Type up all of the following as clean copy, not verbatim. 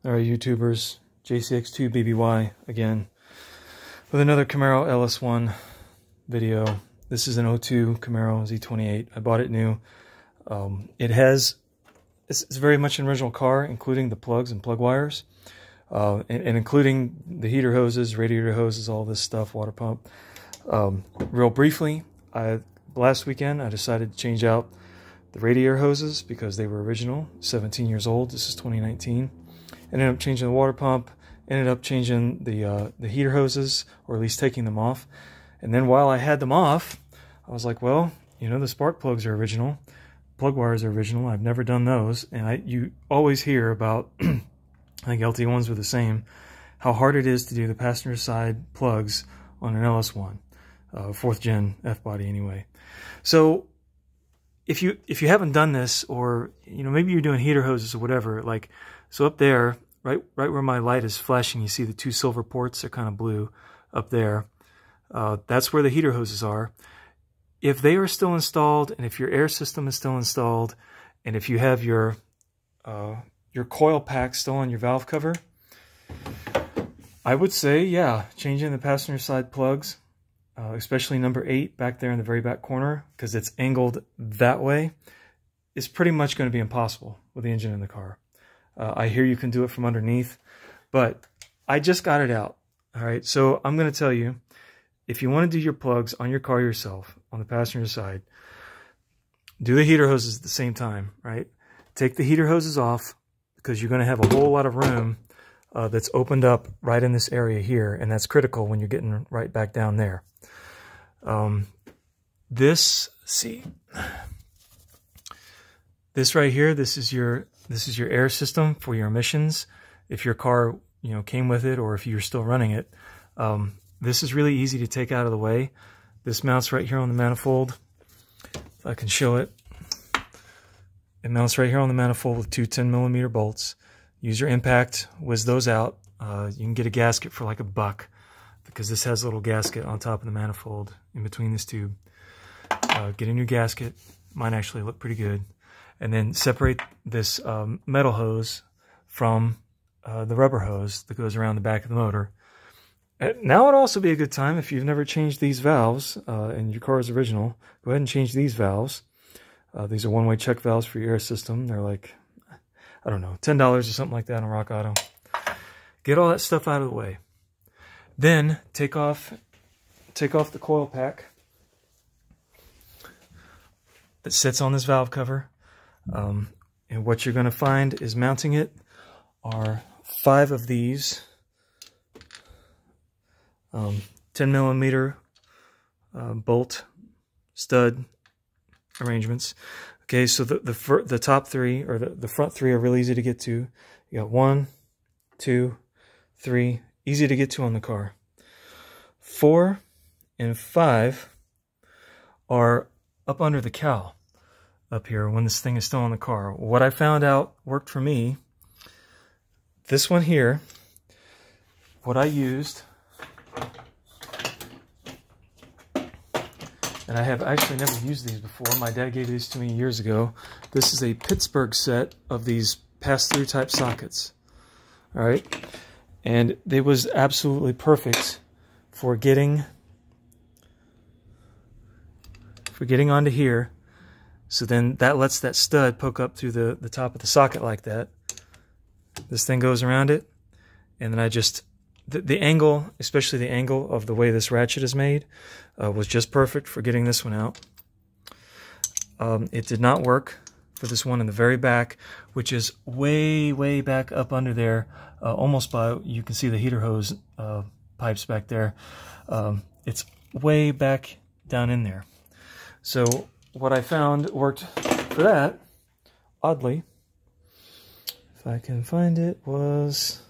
Alright, YouTubers, JCX2BBY again with another Camaro LS1 video. This is an 02 Camaro Z28. I bought it new. It's very much an original car, including the plugs and plug wires, and including the heater hoses, radiator hoses, all this stuff, water pump. Real briefly, last weekend I decided to change out the radiator hoses because they were original, 17 years old. This is 2019. Ended up changing the water pump, ended up changing the heater hoses, or at least taking them off. And then while I had them off, I was like, well, you know, the spark plugs are original, plug wires are original. I've never done those. And you always hear about, I think LT1s were the same, how hard it is to do the passenger side plugs on an LS1, 4th gen F-body anyway. So if you haven't done this, or you know, maybe you're doing heater hoses or whatever, like, so up there, right where my light is flashing, you see the two silver ports are kind of blue up there. That's where the heater hoses are. If they are still installed, and if your air system is still installed, and if you have your coil pack still on your valve cover, I would say, yeah, changing the passenger side plugs, especially number 8 back there in the very back corner, because it's angled that way, is pretty much going to be impossible with the engine in the car. I hear you can do it from underneath, but I just got it out. All right, so I'm going to tell you, if you want to do your plugs on your car yourself, on the passenger side, do the heater hoses at the same time, right? Take the heater hoses off, because you're going to have a whole lot of room that's opened up right in this area here, and that's critical when you're getting right back down there. This right here, this is your air system for your emissions. If your car, you know, came with it, or if you're still running it, this is really easy to take out of the way. This mounts right here on the manifold. If I can show it, it mounts right here on the manifold with two 10mm bolts. Use your impact, whiz those out. You can get a gasket for like $1, because this has a little gasket on top of the manifold in between this tube. Get a new gasket. Mine actually look pretty good. And then separate this metal hose from the rubber hose that goes around the back of the motor. Now would also be a good time, if you've never changed these valves and your car is original, go ahead and change these valves. These are one-way check valves for your air system. They're like, I don't know, $10 or something like that on Rock Auto. Get all that stuff out of the way. Then take off the coil pack that sits on this valve cover. And what you're going to find is mounting it are 5 of these 10mm bolt stud arrangements. Okay, so the top 3, or the front 3, are really easy to get to. You got 1, 2, 3, easy to get to on the car. 4 and 5 are up under the cowl up here when this thing is still in the car. What I found out worked for me, this one here, what I used, and I have actually never used these before. My dad gave these to me years ago. This is a Pittsburgh set of these pass-through type sockets. All right, and it was absolutely perfect for getting onto here. So then that lets that stud poke up through the top of the socket like that. This thing goes around it, and then I just, the angle, especially the angle of the way this ratchet is made, was just perfect for getting this one out. It did not work for this one in the very back, which is way back up under there, almost by, you can see the heater hose pipes back there. It's way back down in there. So what I found worked for that, oddly, if I can find it, was,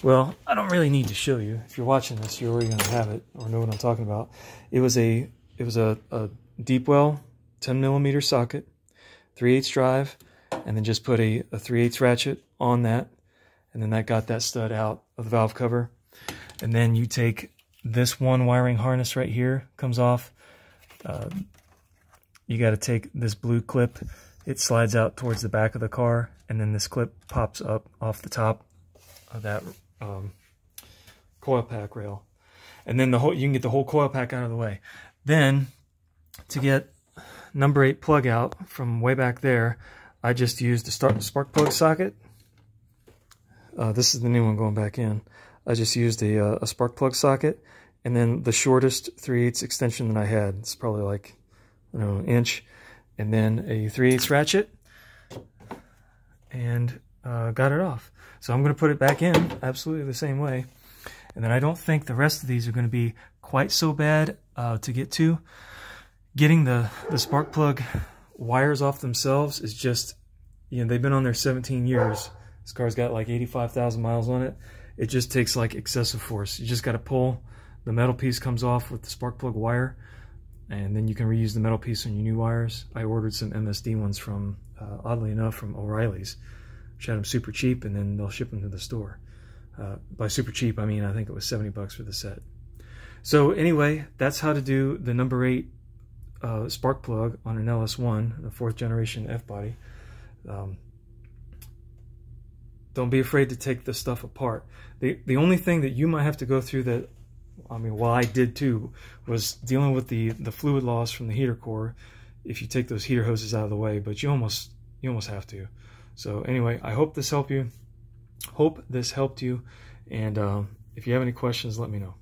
well, I don't really need to show you. If you're watching this, you're already going to have it or know what I'm talking about. It was a deep well 10mm socket, 3/8 drive, and then just put a 3/8 ratchet on that, and then that got that stud out of the valve cover. And then you take this one wiring harness right here, comes off. You got to take this blue clip it slides out towards the back of the car, and then this clip pops up off the top of that coil pack rail. And then you can get the whole coil pack out of the way. Then, to get number 8 plug out from way back there, I just used the spark plug socket. This is the new one going back in. I just used a spark plug socket, and then the shortest 3/8 extension that I had. It's probably like, I don't know, an inch. And then a 3/8 ratchet, and got it off. So I'm going to put it back in absolutely the same way. And then I don't think the rest of these are going to be quite so bad to get to. Getting the spark plug wires off themselves is just, you know, they've been on there 17 years. This car's got like 85,000 miles on it. It just takes like excessive force. You just got to pull. The metal piece comes off with the spark plug wire, and then you can reuse the metal piece on your new wires. I ordered some MSD ones from, oddly enough, from O'Reilly's. Which had them super cheap, and then they'll ship them to the store. By super cheap, I mean I think it was 70 bucks for the set. So anyway, that's how to do the number 8 spark plug on an LS1, the 4th generation F-body. Don't be afraid to take this stuff apart. The only thing that you might have to go through that, I mean, well, I did too, was dealing with the fluid loss from the heater core if you take those heater hoses out of the way, but you almost have to. So anyway, I hope this helped you. And if you have any questions, let me know.